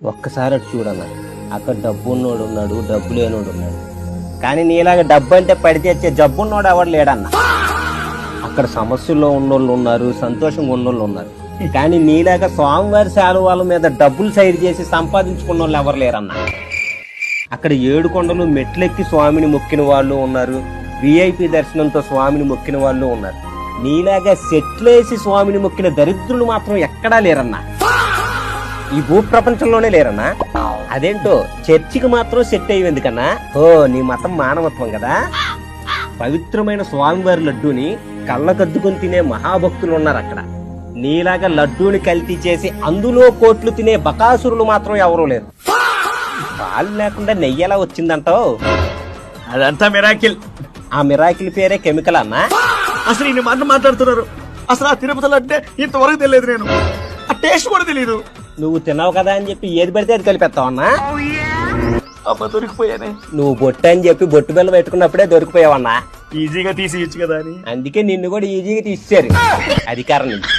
ఒక్కసారి అటు చూడన్నా, అక్కడ డబ్బు ఉన్నోడు ఉన్నాడు, డబ్బు లేనోడు ఉన్నాడు. కానీ నీలాగా డబ్బు అంటే పడితే వచ్చే జబ్బు ఉన్నోడు ఎవడు లేడన్నా. అక్కడ సమస్యల్లో ఉన్నోళ్ళు ఉన్నారు, సంతోషంగా ఉన్నోళ్ళు ఉన్నారు. కానీ నీలాగా స్వామివారి శాలువాల మీద డబ్బులు సైడ్ చేసి సంపాదించుకున్న వాళ్ళు ఎవరు లేరన్నా. అక్కడ 7 కొండలు మెట్లెక్కి స్వామిని మొక్కిన వాళ్ళు ఉన్నారు, విఐపి దర్శనంతో స్వామిని మొక్కిన వాళ్ళు ఉన్నారు. నీలాగా సెట్లేసి స్వామిని మొక్కిన దరిద్రులు మాత్రం ఎక్కడా లేరన్నా. ఈ భూ ప్రపంచంలోనే లేరన్నా. అదేంటో చర్చికి మాత్రం సెట్ అయ్యి ఎందుకన్నా? ఓ, నీ మతం మానవత్వం కదా. పవిత్రమైన స్వామివారి లడ్డూని కళ్ళకద్దుకుని తినే మహాభక్తులు ఉన్నారు అక్కడ. నీలాగా లడ్డూని కల్తీ చేసి అందులో కోట్లు తినే బకాసురులు మాత్రం ఎవరూ లేరు. పాలు లేకుండా నెయ్యి ఎలా వచ్చిందంటావు? అదంతా మిరాకిల్. ఆ మిరాకిల్ పేరే కెమికల్ అన్నా. అసలు ఇన్ని మాటలు మాట్లాడుతున్నారు. అసలు ఆ తిరుపతిలో అంటే ఇంతవరకు తెలియదు. నేను ఆ టేస్ట్ కూడా తెలియదు. నువ్వు తిన్నావు కదా అని చెప్పి ఏది పడితే అది కలిపేస్తావు అన్నా. అబ్బా, దొరికిపోయానే. నువ్వు బొట్టు అని చెప్పి బొట్టు బిల్ల పెట్టుకున్నప్పుడే దొరికిపోయావన్నా. ఈజీగా తీసి ఇచ్చు కదా అని. అందుకే నిన్ను కూడా ఈజీగా తీసేశారు అధికారం నుంచి.